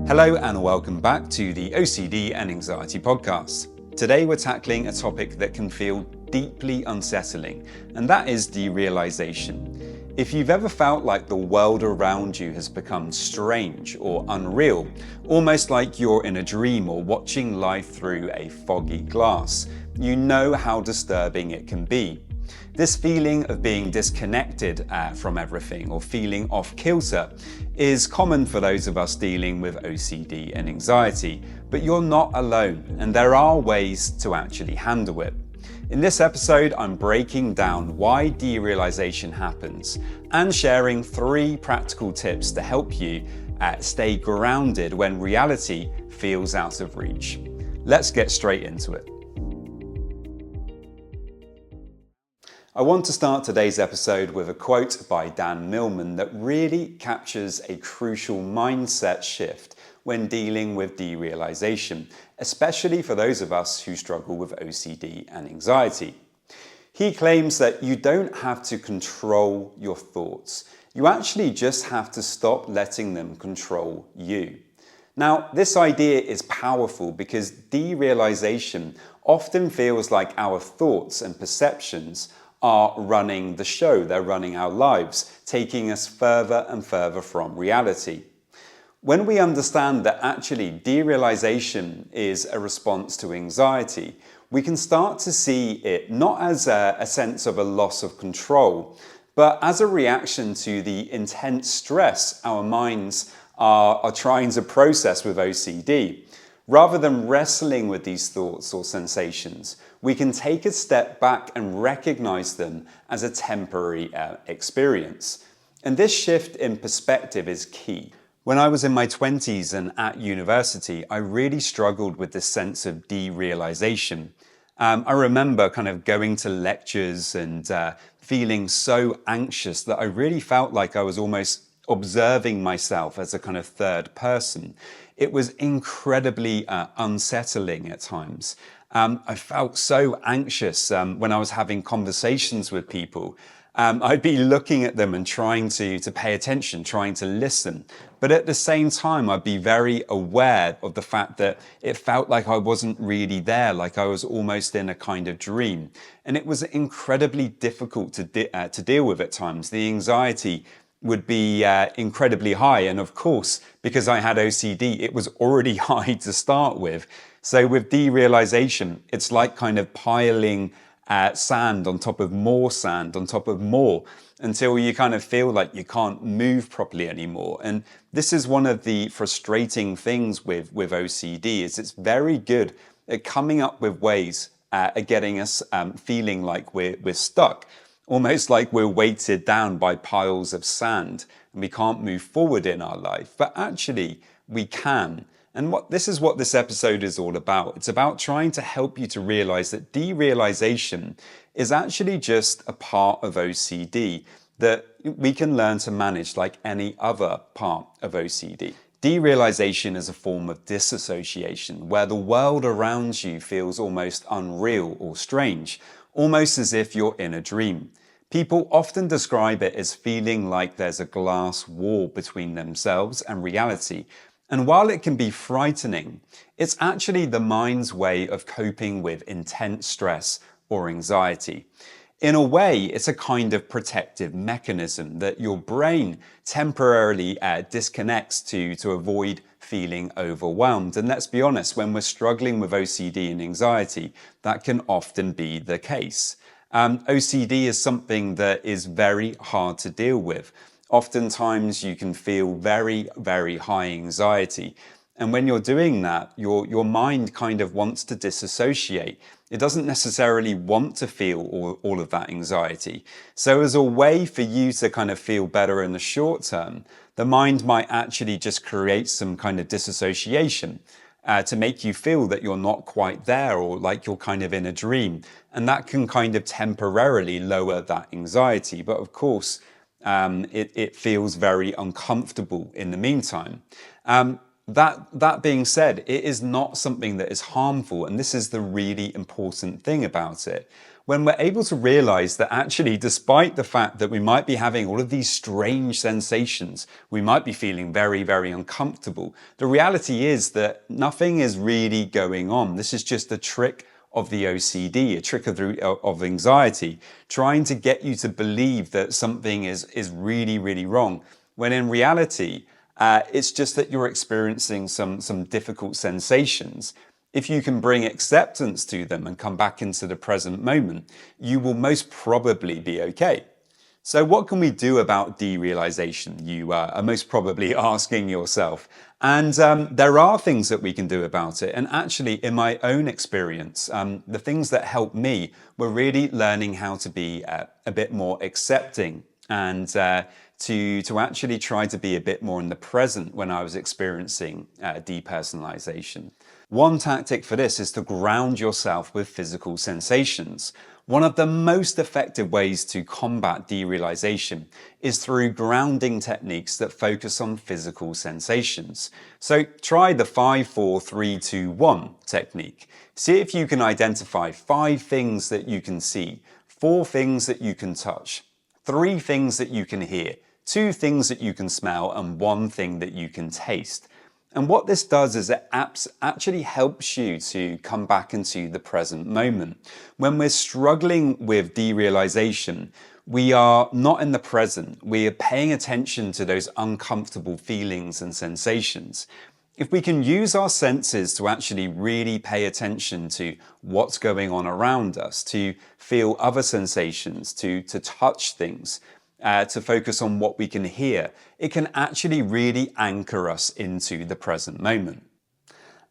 Hello and welcome back to the OCD and Anxiety Podcast. Today we're tackling a topic that can feel deeply unsettling, and that is derealization. If you've ever felt like the world around you has become strange or unreal, almost like you're in a dream or watching life through a foggy glass, you know how disturbing it can be. This feeling of being disconnected from everything or feeling off kilter is common for those of us dealing with OCD and anxiety, but you're not alone and there are ways to actually handle it. In this episode, I'm breaking down why derealization happens and sharing 3 practical tips to help you stay grounded when reality feels out of reach. Let's get straight into it. I want to start today's episode with a quote by Dan Millman that really captures a crucial mindset shift when dealing with derealization, especially for those of us who struggle with OCD and anxiety. He claims that you don't have to control your thoughts. You actually just have to stop letting them control you. Now, this idea is powerful because derealization often feels like our thoughts and perceptions are running the show, they're running our lives, taking us further and further from reality. When we understand that actually derealization is a response to anxiety, we can start to see it not as a sense of a loss of control, but as a reaction to the intense stress our minds are trying to process with OCD. Rather than wrestling with these thoughts or sensations, we can take a step back and recognize them as a temporary experience. And this shift in perspective is key. When I was in my 20s and at university, I really struggled with this sense of derealization. I remember kind of going to lectures and feeling so anxious that I really felt like I was almost observing myself as a kind of third person. It was incredibly unsettling at times. I felt so anxious when I was having conversations with people. I'd be looking at them and trying to pay attention, trying to listen. But at the same time, I'd be very aware of the fact that it felt like I wasn't really there, like I was almost in a kind of dream. And it was incredibly difficult to deal with at times. The anxiety would be incredibly high. And of course, because I had OCD, it was already high to start with. So with derealization, it's like kind of piling sand on top of more sand on top of more until you kind of feel like you can't move properly anymore. And this is one of the frustrating things with OCD is it's very good at coming up with ways at getting us feeling like we're stuck. Almost like we're weighted down by piles of sand and we can't move forward in our life. But actually, we can. And this is what this episode is all about. It's about trying to help you to realize that derealization is actually just a part of OCD that we can learn to manage like any other part of OCD. Derealization is a form of disassociation where the world around you feels almost unreal or strange, almost as if you're in a dream. People often describe it as feeling like there's a glass wall between themselves and reality. And while it can be frightening, it's actually the mind's way of coping with intense stress or anxiety. In a way, it's a kind of protective mechanism that your brain temporarily disconnects to avoid feeling overwhelmed. And let's be honest, when we're struggling with OCD and anxiety, that can often be the case. OCD is something that is very hard to deal with. Oftentimes you can feel very, very high anxiety. And when you're doing that, your mind kind of wants to disassociate. It doesn't necessarily want to feel all of that anxiety. So as a way for you to kind of feel better in the short term, the mind might actually just create some kind of disassociation to make you feel that you're not quite there or like you're kind of in a dream. And that can kind of temporarily lower that anxiety. But of course, it feels very uncomfortable in the meantime. That being said, it is not something that is harmful, and this is the really important thing about it. when we're able to realize that actually, despite the fact that we might be having all of these strange sensations, we might be feeling very, very uncomfortable, the reality is that nothing is really going on. This is just a trick of the OCD, a trick of anxiety, trying to get you to believe that something is really, really wrong, when in reality, it's just that you're experiencing some difficult sensations. If you can bring acceptance to them and come back into the present moment, you will most probably be okay. So what can we do about derealization? You are most probably asking yourself. And there are things that we can do about it. And actually, in my own experience, the things that helped me were really learning how to be a bit more accepting and to actually try to be a bit more in the present when I was experiencing depersonalization. One tactic for this is to ground yourself with physical sensations. One of the most effective ways to combat derealization is through grounding techniques that focus on physical sensations. So try the 5, 4, 3, 2, 1 technique. See if you can identify 5 things that you can see, 4 things that you can touch, 3 things that you can hear, 2 things that you can smell, and 1 thing that you can taste. And what this does is it actually helps you to come back into the present moment. When we're struggling with derealization, we are not in the present. We are paying attention to those uncomfortable feelings and sensations. If we can use our senses to actually really pay attention to what's going on around us, to feel other sensations, to touch things, to focus on what we can hear, it can actually really anchor us into the present moment.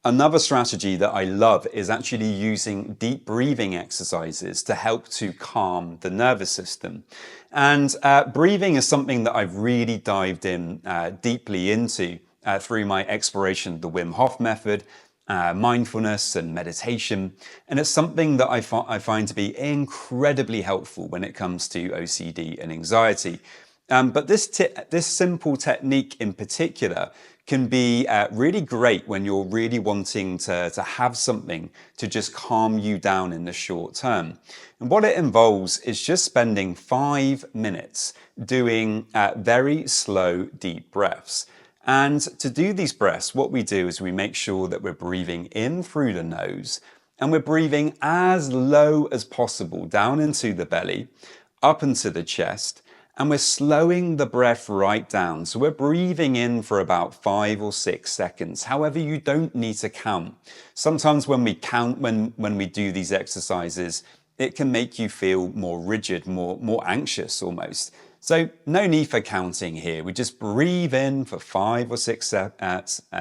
Another strategy that I love is actually using deep breathing exercises to help to calm the nervous system. And breathing is something that I've really dived in deeply into through my exploration of the Wim Hof method, mindfulness and meditation. And it's something that I find to be incredibly helpful when it comes to OCD and anxiety. But this simple technique in particular can be really great when you're really wanting to have something to just calm you down in the short term. And what it involves is just spending 5 minutes doing very slow, deep breaths. And to do these breaths, what we do is we make sure that we're breathing in through the nose and we're breathing as low as possible down into the belly, up into the chest, and we're slowing the breath right down. So we're breathing in for about 5 or 6 seconds. However, you don't need to count. Sometimes when we count, when we do these exercises, it can make you feel more rigid, more anxious almost. So no need for counting here. We just breathe in for 5 or 6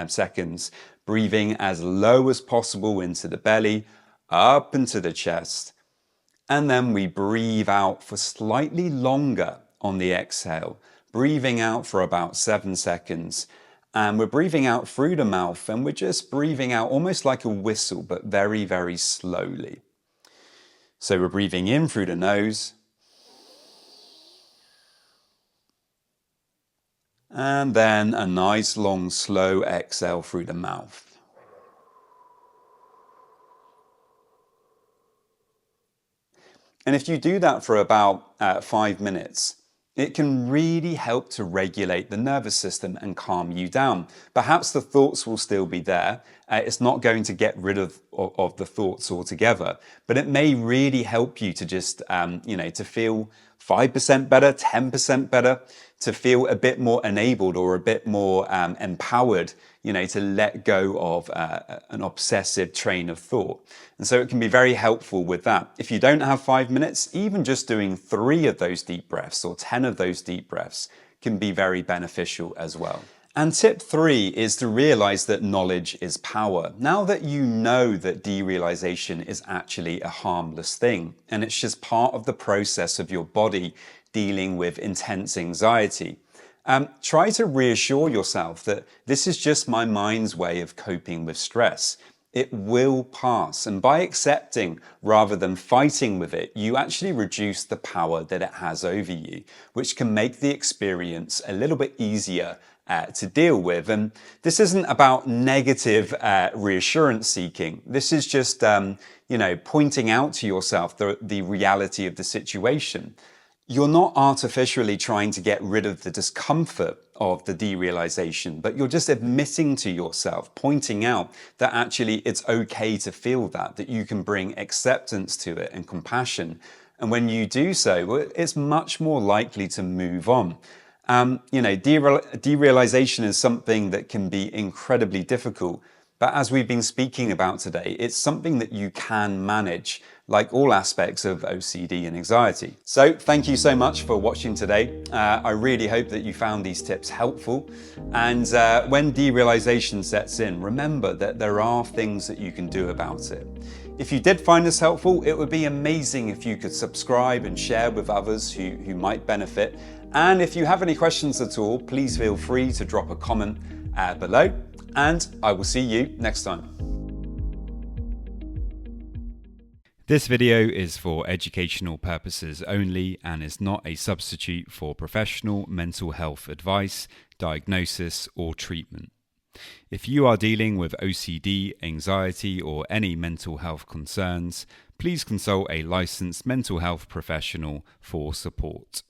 seconds, breathing as low as possible into the belly, up into the chest. And then we breathe out for slightly longer on the exhale, breathing out for about 7 seconds. And we're breathing out through the mouth and we're just breathing out almost like a whistle, but very, very slowly. So we're breathing in through the nose. And then a nice long slow exhale through the mouth. And if you do that for about 5 minutes, it can really help to regulate the nervous system and calm you down. Perhaps the thoughts will still be there. It's not going to get rid of the thoughts altogether, but it may really help you to just, to feel 5% better, 10% better, to feel a bit more enabled or a bit more empowered, to let go of an obsessive train of thought. And so it can be very helpful with that. If you don't have 5 minutes, even just doing 3 of those deep breaths or 10 of those deep breaths can be very beneficial as well. And tip 3 is to realize that knowledge is power. Now that you know that derealization is actually a harmless thing, and it's just part of the process of your body dealing with intense anxiety, try to reassure yourself that this is just my mind's way of coping with stress. It will pass. And by accepting rather than fighting with it, you actually reduce the power that it has over you, which can make the experience a little bit easier to deal with. And this isn't about negative reassurance seeking. This is just, pointing out to yourself the reality of the situation. You're not artificially trying to get rid of the discomfort of the derealization, but you're just admitting to yourself, pointing out that actually it's okay to feel that you can bring acceptance to it and compassion. And when you do so, it's much more likely to move on. Derealization is something that can be incredibly difficult. But as we've been speaking about today, it's something that you can manage, like all aspects of OCD and anxiety. So thank you so much for watching today. I really hope that you found these tips helpful. And when derealization sets in, remember that there are things that you can do about it. If you did find this helpful, it would be amazing if you could subscribe and share with others who might benefit. And if you have any questions at all, please feel free to drop a comment below. And I will see you next time. This video is for educational purposes only and is not a substitute for professional mental health advice, diagnosis, or treatment. If you are dealing with OCD, anxiety, or any mental health concerns, please consult a licensed mental health professional for support.